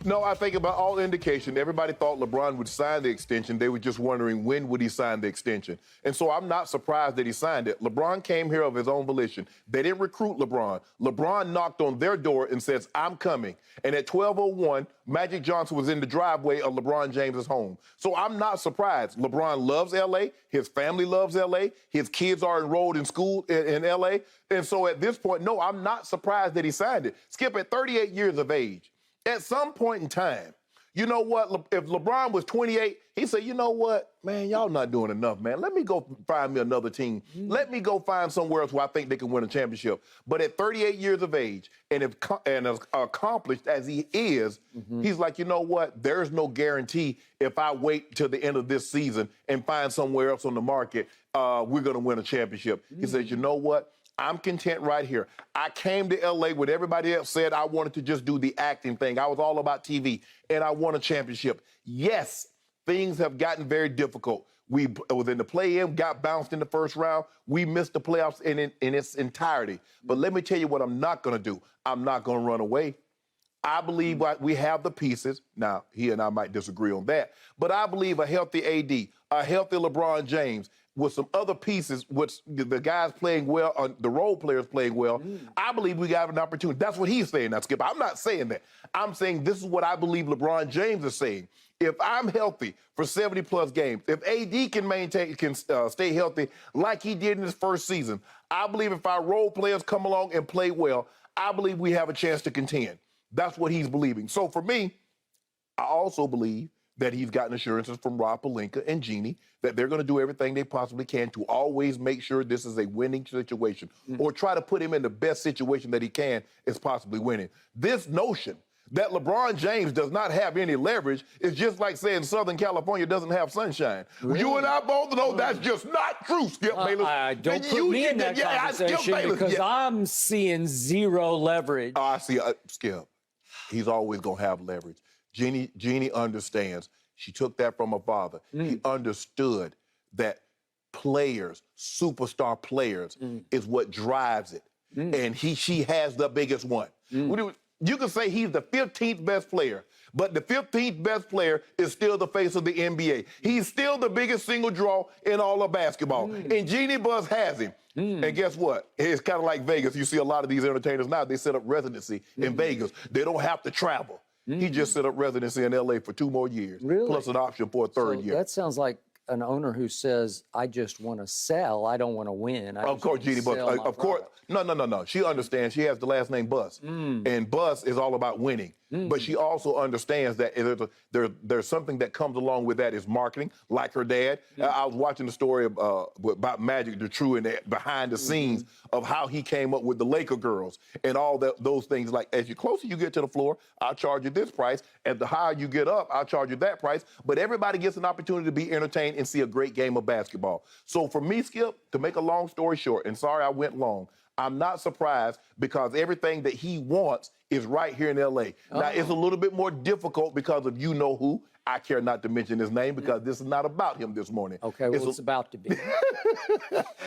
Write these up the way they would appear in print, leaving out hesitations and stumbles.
No, I think about all indication, everybody thought LeBron would sign the extension. They were just wondering when would he sign the extension. And so I'm not surprised that he signed it. LeBron came here of his own volition. They didn't recruit LeBron. LeBron knocked on their door and says, I'm coming. And at 12:01, Magic Johnson was in the driveway of LeBron James's home. So I'm not surprised. LeBron loves L.A. His family loves L.A. His kids are enrolled in school in L.A. And so at this point, no, I'm not surprised that he signed it. Skip, at 38 years of age, at some point in time, you know what? If LeBron was 28, he said, you know what? Man, y'all not doing enough, man. Let me go find me another team. Let me go find somewhere else where I think they can win a championship. But at 38 years of age and as accomplished as he is, he's like, you know what? There's no guarantee if I wait till the end of this season and find somewhere else on the market, we're going to win a championship. He says, you know what? I'm content right here. I came to L.A. when everybody else said I wanted to just do the acting thing. I was all about TV, and I won a championship. Yes, things have gotten very difficult. We was in the play-in, got bounced in the first round. We missed the playoffs in its entirety. But let me tell you what I'm not going to do. I'm not going to run away. I believe we have the pieces. Now, he and I might disagree on that. But I believe a healthy AD, a healthy LeBron James, with some other pieces, which the guys playing well, the role players playing well, I believe we got an opportunity. That's what he's saying now, Skip. I'm not saying that. I'm saying this is what I believe LeBron James is saying. If I'm healthy for 70-plus games, if AD can stay healthy like he did in his first season, I believe if our role players come along and play well, I believe we have a chance to contend. That's what he's believing. So for me, I also believe that he's gotten assurances from Rob Pelinka and Jeannie that they're going to do everything they possibly can to always make sure this is a winning situation or try to put him in the best situation that he can is possibly winning. This notion that LeBron James does not have any leverage is just like saying Southern California doesn't have sunshine. Really? You and I both know that's just not true, Skip Bayless. Don't put me in that conversation because I'm seeing zero leverage. Oh, I see. Skip, he's always going to have leverage. Jeannie understands. She took that from her father. He understood that players, superstar players, is what drives it. And she has the biggest one. You can say he's the 15th best player, but the 15th best player is still the face of the NBA. He's still the biggest single draw in all of basketball. And Jeannie Buss has him. And guess what? It's kind of like Vegas. You see a lot of these entertainers now, they set up residency in Vegas. They don't have to travel. He just set up residency in L.A. for 2 more years, plus an option for a third year. That sounds like an owner who says, I just want to sell. I don't want to win. Of course, Jeannie Buss. Of course. No. She understands. She has the last name Buss. And Buss is all about winning. But she also understands that there's something that comes along with that is marketing, like her dad. I was watching the story about Magic, the true and behind the scenes of how he came up with the Laker girls and all those things. Like, as closer you get to the floor, I'll charge you this price. As the higher you get up, I'll charge you that price. But everybody gets an opportunity to be entertained and see a great game of basketball. So for me, Skip, to make a long story short, and sorry I went long, I'm not surprised because everything that he wants is right here in L.A. Now, it's a little bit more difficult because of you-know-who. I care not to mention his name because this is not about him this morning. Okay, well, it's about to be.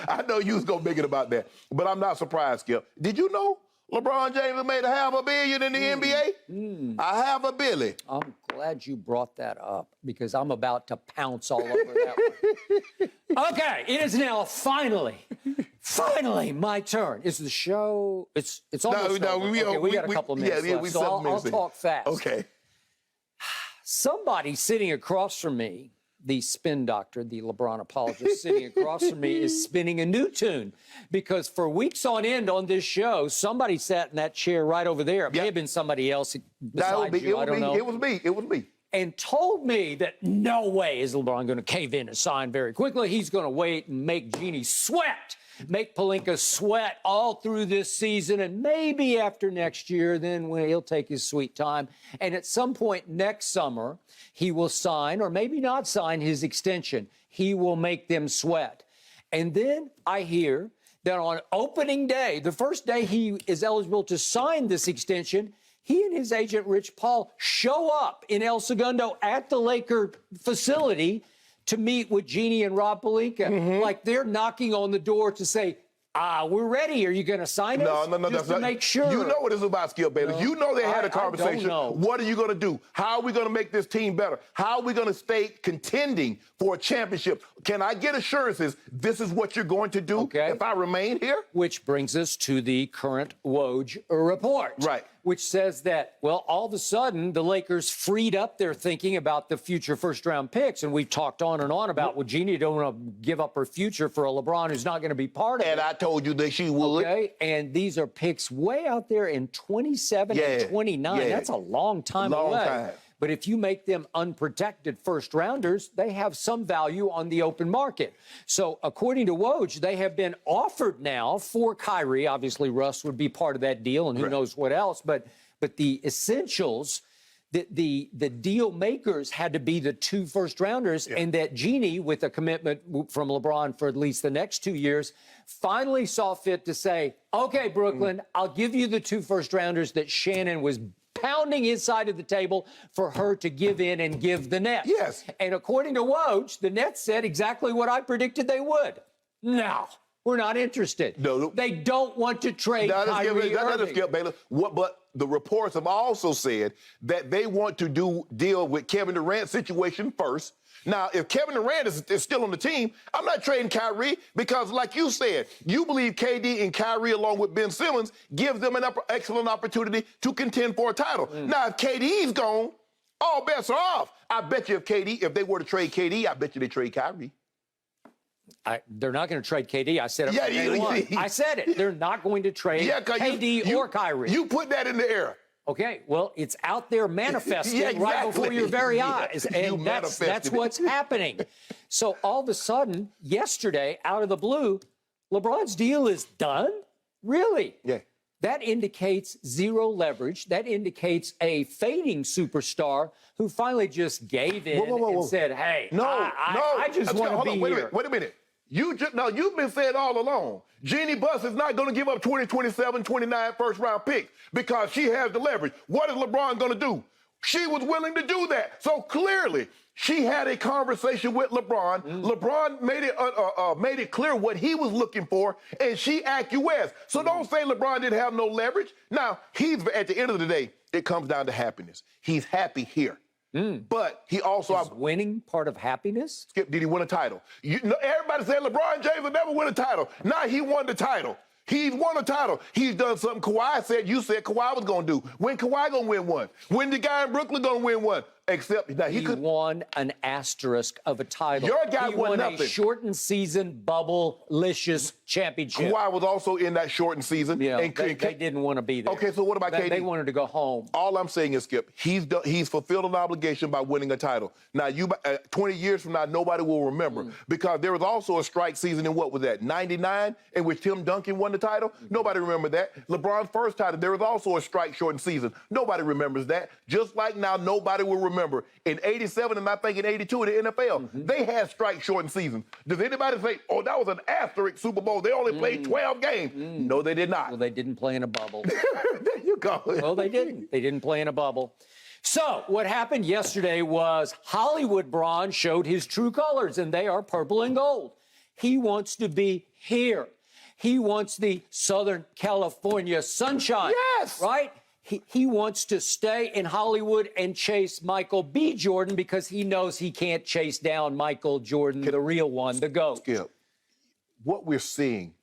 I know you was going to make it about that, but I'm not surprised, Skip. Did you know LeBron James made $500 million in the NBA? $500 million. I'm glad you brought that up because I'm about to pounce all over that one. Okay, it is now finally my turn. Is the show? It's almost over. Okay, we got a couple of minutes left, so I'll talk fast. Okay. Somebody sitting across from me, the spin doctor, the LeBron apologist sitting across from me is spinning a new tune because for weeks on end on this show, somebody sat in that chair right over there. It may have been somebody else besides you. I don't know. It was me. And told me that no way is LeBron going to cave in and sign very quickly. He's going to wait and make Jeannie sweat, make Pelinka sweat all through this season, and maybe after next year, then he'll take his sweet time. And at some point next summer, he will sign, or maybe not sign, his extension. He will make them sweat. And then I hear that on opening day, the first day he is eligible to sign this extension, he and his agent, Rich Paul, show up in El Segundo at the Laker facility to meet with Jeannie and Rob Pelinka. Like they're knocking on the door to say, We're ready. Are you going to sign us? No, Just that's to not. make sure. You know what it's about, Skip Bayless. No, you know they had a I don't conversation. know. What are you going to do? How are we going to make this team better? How are we going to stay contending for a championship? Can I get assurances this is what you're going to do if I remain here? Which brings us to the current Woj report. Right. Which says that, well, all of a sudden, the Lakers freed up their thinking about the future first-round picks. And we've talked on and on about, well, Jeannie don't want to give up her future for a LeBron who's not going to be part of it. And I told you that she would. Okay, and these are picks way out there in 27 and 29. Yeah. That's a long time away. But if you make them unprotected first-rounders, they have some value on the open market. So according to Woj, they have been offered now for Kyrie. Obviously, Russ would be part of that deal, and who knows what else. But the essentials, the deal makers had to be the 2 first-rounders, and that Jeannie, with a commitment from LeBron for at least the next 2 years, finally saw fit to say, okay, Brooklyn, I'll give you the 2 first-rounders that Shannon was pounding his side of the table for her to give in and give the Nets. Yes. And according to Woj, the Nets said exactly what I predicted they would. No, we're not interested. No. They don't want to trade Kyrie Irving. Skip Bayless. But the reports have also said that they want to deal with Kevin Durant's situation first. Now, if Kevin Durant is still on the team, I'm not trading Kyrie because, like you said, you believe KD and Kyrie, along with Ben Simmons, gives them an excellent opportunity to contend for a title. Now, if KD's gone, all bets are off. I bet you if they were to trade KD, I bet you they trade Kyrie. They're not going to trade KD. I said it from day one. I said it. They're not going to trade KD or Kyrie. You put that in the air. Okay, well, it's out there manifesting right before your very eyes. And that's what's happening. So all of a sudden, yesterday, out of the blue, LeBron's deal is done? Really? Yeah. That indicates zero leverage. That indicates a fading superstar who finally just gave in and said, hey, I just want to be here. Wait a minute. You've been saying all along, Jeannie Buss is not going to give up 20, 27, 29 first-round picks because she has the leverage. What is LeBron going to do? She was willing to do that. So clearly, she had a conversation with LeBron. LeBron made it clear what he was looking for, and she acquiesced. So don't say LeBron didn't have no leverage. Now, at the end of the day, it comes down to happiness. He's happy here. But he also... Is winning part of happiness? Skip, did he win a title? Everybody said LeBron James will never win a title. Now he won the title. He's won a title. He's done something Kawhi said Kawhi was going to do. When Kawhi going to win one? When the guy in Brooklyn going to win one? Except that he won an asterisk of a title. Your guy won nothing. A shortened season, bubble-licious championship. Kawhi was also in that shortened season. Yeah, they didn't want to be there. Okay, so what about KD? They wanted to go home. All I'm saying is, Skip, he's fulfilled an obligation by winning a title. Now, 20 years from now, nobody will remember because there was also a strike season in what was that, 99, in which Tim Duncan won the title? Nobody remembered that. LeBron's first title, there was also a strike-shortened season. Nobody remembers that. Just like now, nobody will remember. In 87 and I think in 82 in the NFL, they had strike-shortened seasons. Does anybody say, oh, that was an asterisk Super Bowl. They only played 12 games. No, they did not. Well, they didn't play in a bubble. There you go. Well, they didn't. They didn't play in a bubble. So what happened yesterday was Hollywood Bron showed his true colors, and they are purple and gold. He wants to be here. He wants the Southern California sunshine. Yes. Right? He wants to stay in Hollywood and chase Michael B. Jordan because he knows he can't chase down Michael Jordan, the real one, the GOAT. Skip, what we're seeing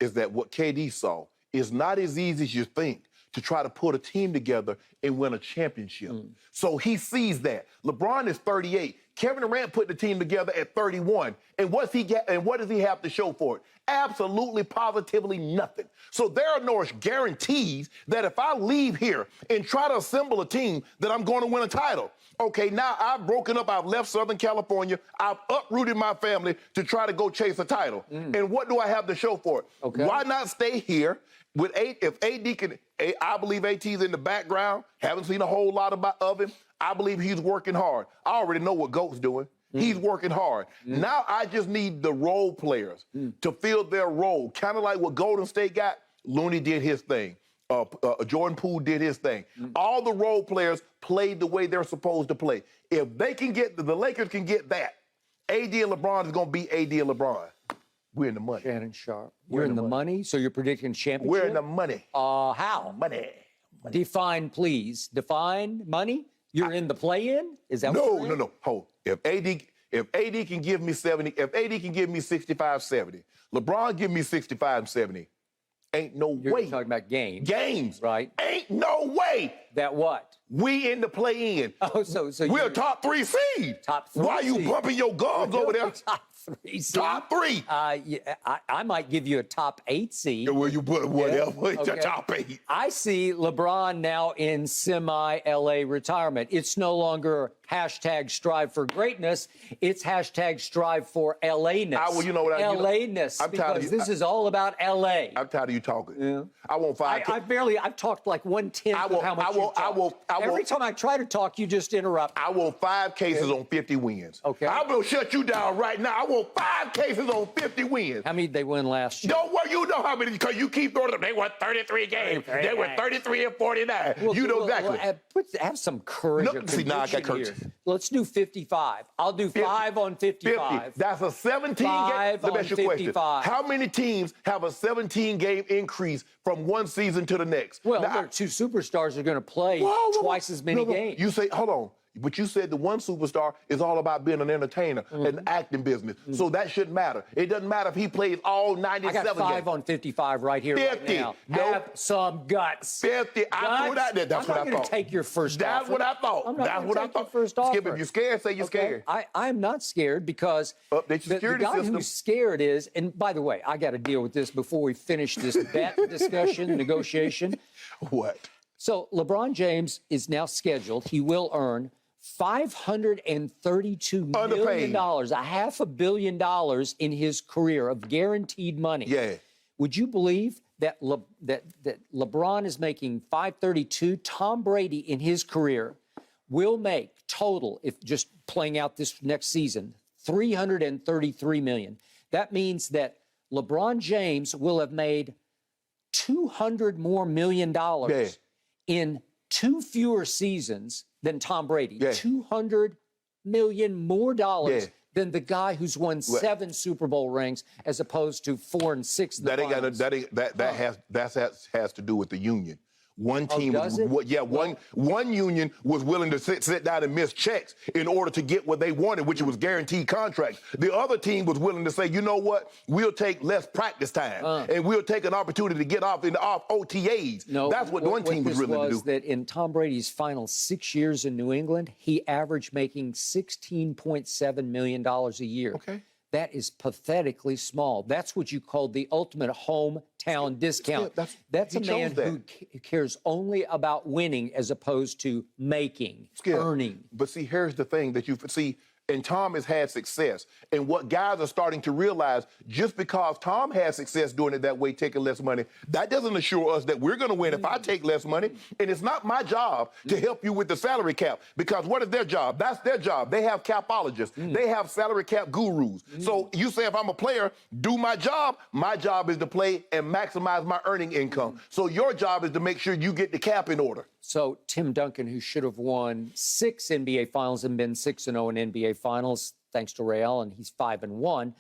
is that what KD saw is not as easy as you think to try to put a team together and win a championship. So he sees that. LeBron is 38. Kevin Durant put the team together at 31. And what does he have to show for it? Absolutely, positively nothing. So there are no guarantees that if I leave here and try to assemble a team that I'm going to win a title. Okay, now I've broken up. I've left Southern California. I've uprooted my family to try to go chase a title. And what do I have to show for it? Okay. Why not stay here with if AD can? I believe AT's in the background. Haven't seen a whole lot of him. I believe he's working hard. I already know what GOAT's doing. He's working hard. Now I just need the role players to fill their role, kind of like what Golden State got. Looney did his thing. Jordan Poole did his thing. All the role players played the way they're supposed to play. If they can get, the Lakers can get that, AD and LeBron is going to be AD and LeBron. We're in the money. Shannon Sharpe. You're in the money, so you're predicting championship? We're in the money. How? Money. Define, please. Define money? You're in the play-in? Is that what you're saying? No. Hold. If AD can give me 70, if AD can give me 65, 70, LeBron give me 65 and 70, ain't no You're way. talking about games. Games. Right. Ain't no way. That what? We in the play-in. Oh, so We're a top 3 seed. Top 3 Why you seed. bumping your gums over there? Top 3 seed. Top 3. Yeah, I might give you a top 8 seed. Well, you put whatever. It's Okay. a top 8. I see LeBron now in semi-LA retirement. It's no longer hashtag strive for greatness. It's hashtag strive for LA-ness. Well, you know what LA-ness. I'm tired of because you. this is all about LA. I'm tired of you talking. Yeah. I want 5. I've talked like 1/10 of how much you talk. Every time I try to talk, you just interrupt. I want 5 cases on 50 wins. Okay. I'm going to shut you down right now. I want 5 cases on 50 wins. How many did they win last year? Don't worry, you know how many, because you keep throwing them. They won 33 games. They were 33 and 49. You know exactly. Have some courage. No, see, now I got courage. Here. Let's do 55. I'll do 5 on 55. 50. That's a 17 game. 5 Let me on ask you a question. 55. How many teams have a 17-game increase from one season to the next? Well, Now, there are 2 superstars are going to play twice as many games. You say, hold on. But you said the one superstar is all about being an entertainer, an acting business. So that shouldn't matter. It doesn't matter if he plays all 97 I got 5 games. on 55 right here, 50. right now. No. Have some guts. 50. I threw it out there. That's what I I'm not going thought. to take your first That's offer. what I thought. I'm not That's gonna what I take your thought. first Skip, offer. if you're scared, say you're scared. I'm not scared because Update your the security guy system. who's scared is, and by the way, I got to deal with this before we finish this bet discussion, negotiation. What? So LeBron James is now scheduled. He will earn $532 million, $500 million in his career of guaranteed money. Yeah. Would you believe that LeBron is making $532? Tom Brady in his career will make total, if just playing out this next season, $333 million. That means that LeBron James will have made $200 more million in 2 fewer seasons than Tom Brady. $200 million more than the guy who's won 7 Super Bowl rings as opposed to 4 and 6 in the finals. That has to do with the union. One team, does it? one union was willing to sit down and miss checks in order to get what they wanted, which was guaranteed contracts. The other team was willing to say, you know what, we'll take less practice time and we'll take an opportunity to get off OTAs. No, that's what one team was willing to do. That in Tom Brady's final 6 years in New England, he averaged making $16.7 million a year. Okay. That is pathetically small. That's what you call the ultimate hometown discount. That's a man who cares only about winning as opposed to making, earning. But see, here's the thing that you see. And Tom has had success. And what guys are starting to realize, just because Tom has success doing it that way, taking less money, that doesn't assure us that we're going to win if I take less money. And it's not my job to help you with the salary cap, because what is their job? That's their job. They have capologists. They have salary cap gurus. So you say if I'm a player, do my job. My job is to play and maximize my earning income. So your job is to make sure you get the cap in order. So Tim Duncan, who should have won 6 NBA Finals and been 6-0 in NBA Finals, thanks to Ray Allen, he's 5-1.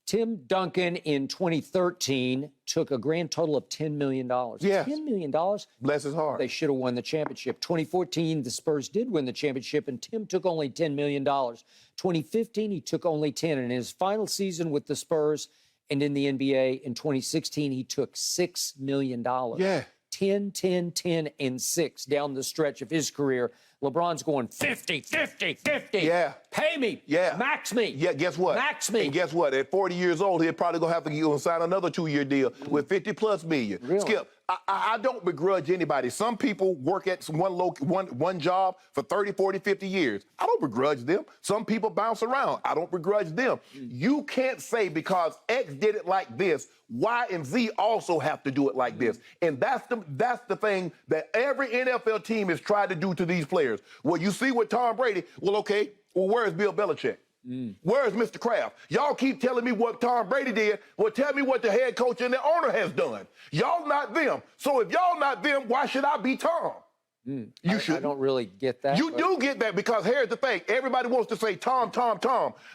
Tim Duncan in 2013 took a grand total of $10 million. Yes. $10 million? Bless his heart. They should have won the championship. 2014, the Spurs did win the championship, and Tim took only $10 million. 2015, he took only 10. And in his final season with the Spurs and in the NBA in 2016, he took $6 million. Yeah. 10, 10, 10, and 6 down the stretch of his career. LeBron's going 50, 50, 50. Yeah. Pay me. Yeah. Max me. Yeah, guess what? Max me. And guess what? At 40 years old, he'll probably going to have to sign another 2-year deal with 50+ million. Really? Skip, I don't begrudge anybody. Some people work at one job for 30, 40, 50 years. I don't begrudge them. Some people bounce around. I don't begrudge them. You can't say because X did it like this, Y and Z also have to do it like this. And that's the thing that every NFL team has tried to do to these players. Well, you see with Tom Brady, well, where's Bill Belichick? Where's Mr. Kraft? Y'all keep telling me what Tom Brady did. Well, tell me what the head coach and the owner has done. Y'all not them. So if y'all not them, why should I be Tom? You should. I don't really get that. You do get that because here's the thing. Everybody wants to say Tom.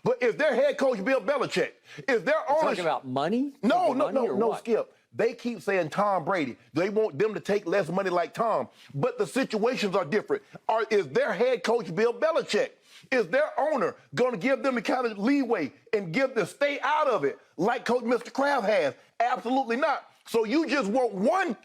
But is their head coach Bill Belichick? Is their ownership? Talking about money? No, Skip. They keep saying Tom Brady. They want them to take less money like Tom. But the situations are different. Is their head coach Bill Belichick? Is their owner going to give them the kind of leeway and give them stay out of it like Coach Mr. Kraft has? Absolutely not. So you just want one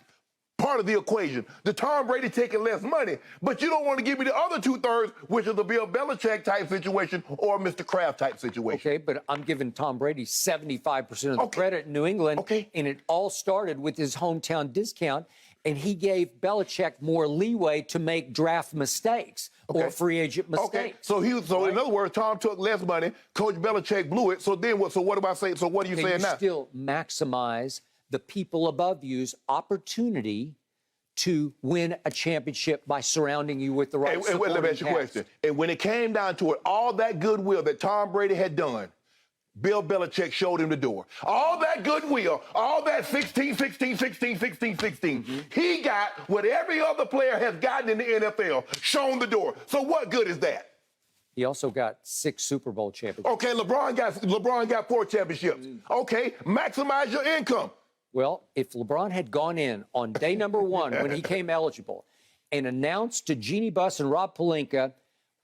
part of the equation, the Tom Brady taking less money, but you don't want to give me the other 2/3, which is the Bill Belichick type situation or Mr. Kraft type situation. Okay, but I'm giving Tom Brady 75% of the credit in New England, and it all started with his hometown discount, and he gave Belichick more leeway to make draft mistakes or free agent mistakes. So in other words, Tom took less money, Coach Belichick blew it. So then what? So what do I say? So what are you saying now? Still maximize the people above you's opportunity to win a championship by surrounding you with the right supporting And let me ask you a question. And when it came down to it, all that goodwill that Tom Brady had done, Bill Belichick showed him the door. All that goodwill, all that 16. He got what every other player has gotten in the NFL, shown the door. So what good is that? He also got 6 Super Bowl championships. Okay, LeBron got 4 championships. Okay, maximize your income. Well, if LeBron had gone in on day number 1 when he came eligible and announced to Jeannie Buss and Rob Pelinka,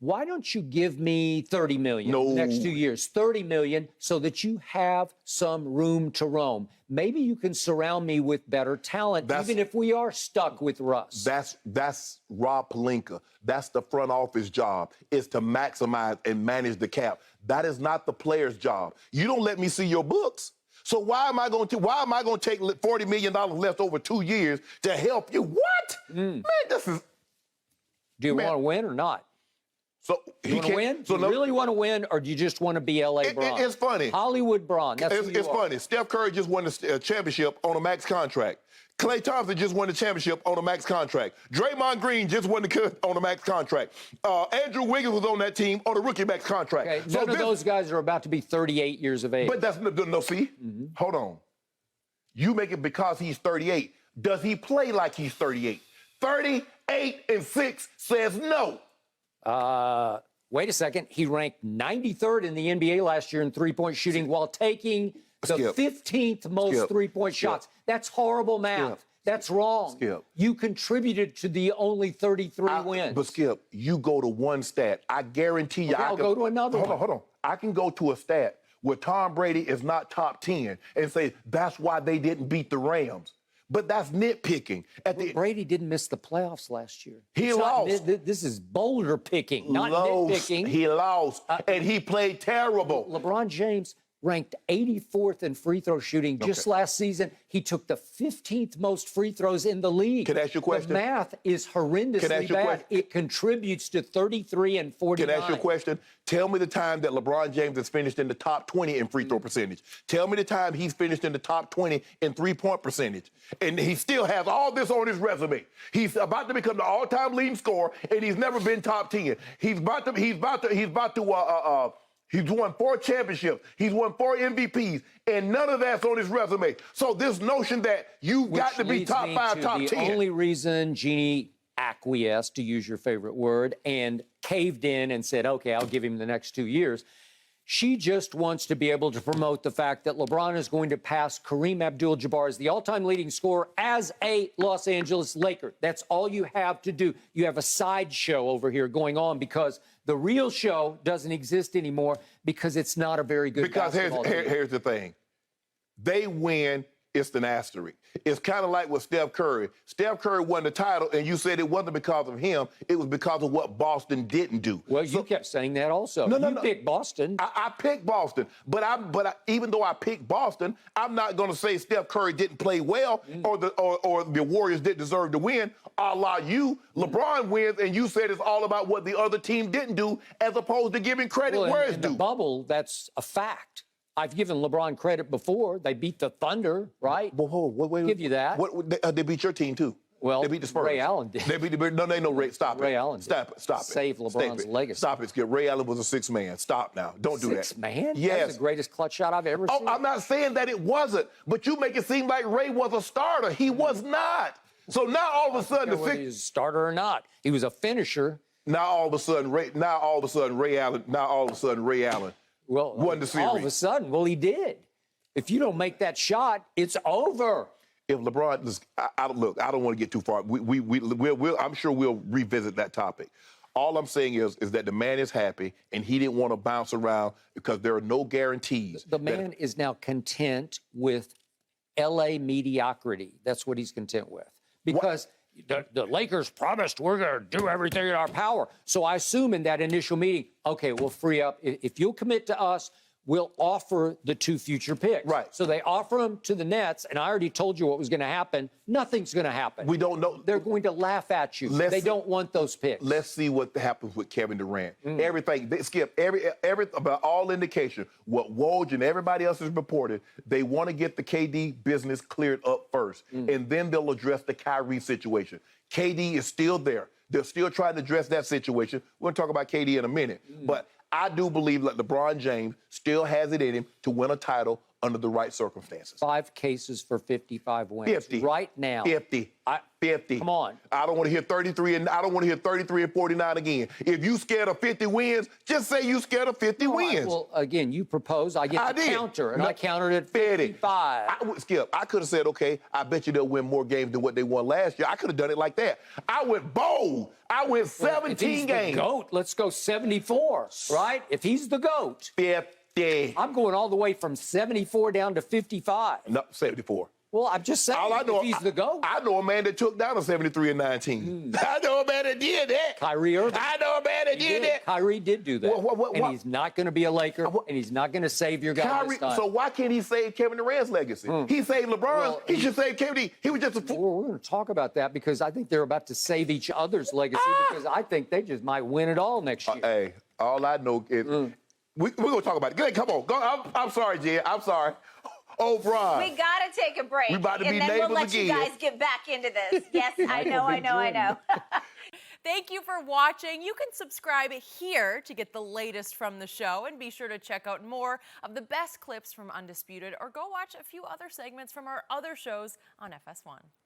why don't you give me $30 million the next 2 years? $30 million so that you have some room to roam. Maybe you can surround me with better talent, even if we are stuck with Russ. That's Rob Pelinka. That's the front office job, is to maximize and manage the cap. That is not the player's job. You don't let me see your books. So why am I going to take $40 million left over 2 years to help you? What? Man, this is... Do you want to win or not? So you want to win? Do you really want to win, or do you just want to be L.A. Bron? It's funny. Hollywood Bron. That's who you It's funny. Steph Curry just won the championship on a max contract. Klay Thompson just won the championship on a max contract. Draymond Green just won on a max contract. Andrew Wiggins was on that team on a rookie max contract. Okay, none of those guys are about to be 38 years of age. But that's no. See, hold on. You make it because he's 38. Does he play like he's 38? 38-6 says no. Wait a second. He ranked 93rd in the NBA last year in three-point shooting while taking the 15th most three-point shots. That's horrible math. That's wrong. You contributed to the only 33 wins. But, Skip, you go to one stat. I guarantee you. I'll go to another one. Hold on. I can go to a stat where Tom Brady is not top 10 and say that's why they didn't beat the Rams. But that's nitpicking. Brady didn't miss the playoffs last year. He lost. This is boulder picking, not nitpicking. He lost, and he played terrible. LeBron James ranked 84th in free throw shooting just last season. He took the 15th most free throws in the league. Can I ask you a question? The math is horrendously bad. It contributes to 33 and 49. Can I ask you a question? Tell me the time that LeBron James has finished in the top 20 in free throw percentage. Tell me the time he's finished in the top 20 in three-point percentage. And he still has all this on his resume. He's about to become the all-time leading scorer, and he's never been top 10. He's won 4 championships. He's won 4 MVPs, and none of that's on his resume. So this notion that you've got to be top 5, top 10. The only reason Jeannie acquiesced, to use your favorite word, and caved in and said, okay, I'll give him the next 2 years. She just wants to be able to promote the fact that LeBron is going to pass Kareem Abdul-Jabbar as the all-time leading scorer as a Los Angeles Laker. That's all you have to do. You have a sideshow over here going on because the real show doesn't exist anymore because it's not a very good basketball team. Here's the thing. They win, it's an asterisk. It's kind of like with Steph Curry. Steph Curry won the title, and you said it wasn't because of him. It was because of what Boston didn't do. Well, you kept saying that also. You picked Boston. I picked Boston. But even though I picked Boston, I'm not going to say Steph Curry didn't play well or the Warriors didn't deserve to win. A la you. LeBron wins, and you said it's all about what the other team didn't do as opposed to giving credit where it's due. In the bubble, that's a fact. I've given LeBron credit before. They beat the Thunder, right? Wait, give you that. They beat your team, too. Well, they beat the Spurs. Ray Allen did. They beat Ray. Stop it. Ray Allen Stop it. Save LeBron's legacy. Stop it, Skip. Ray Allen was a sixth man. Stop now. Don't do that. Sixth man? Yes. That's the greatest clutch shot I've ever seen. I'm not saying that it wasn't, but you make it seem like Ray was a starter. He was not. So now all of a sudden, Whether he's a starter or not, he was a finisher. Now all of a sudden, Ray Allen Well, won the series. all of a sudden, well, he did. If you don't make that shot, it's over. If LeBron, look, I don't want to get too far. I'm sure we'll revisit that topic. All I'm saying is that the man is happy, and he didn't want to bounce around because there are no guarantees. The man is now content with L.A. mediocrity. That's what he's content with. Because the Lakers promised we're going to do everything in our power. So I assume in that initial meeting, okay, we'll free up. If you'll commit to us, we'll offer the 2 future picks. Right. So they offer them to the Nets, and I already told you what was going to happen. Nothing's going to happen. We don't know. They're going to laugh at you. They don't want those picks. Let's see what happens with Kevin Durant. Everything, Skip, about all indication, what Woj and everybody else has reported, they want to get the KD business cleared up first, and then they'll address the Kyrie situation. KD is still there. They're still trying to address that situation. We're going to talk about KD in a minute. But I do believe that LeBron James still has it in him to win a title under the right circumstances. 5 cases for 55 wins. 50. Right now. 50. 50. Come on. I don't want to hear 33 and 49 again. If you scared of 50 wins, just say you scared of 50 wins. Well, again, you proposed. I get the counter, and I countered at 55. Skip, I could have said, okay, I bet you they'll win more games than what they won last year. I could have done it like that. I went bold. I went 17 if he's games. The GOAT, let's go 74, right? If he's the GOAT. 50. I'm going all the way from 74 down to 55. No, 74. Well, I'm just saying, All I know, if he's the GOAT. I know a man that took down a 73 and 19. I know a man that did that. Kyrie Irving. I know a man that did that. Kyrie did do that. And he's not going to be a Laker, and he's not going to save your guy this time. So why can't he save Kevin Durant's legacy? He saved LeBron. Well, he should save KD. He was just a fool. Well, we're going to talk about that because I think they're about to save each other's legacy because I think they just might win it all next year. Hey, all I know is we're going to talk about it. Go ahead, come on. Go. I'm sorry, Jen. I'm sorry. Oh, Brian. We got to take a break. We about to be and then neighbors we'll let again. you guys get back into this. Yes, I know. Thank you for watching. You can subscribe here to get the latest from the show, and be sure to check out more of the best clips from Undisputed, or go watch a few other segments from our other shows on FS1.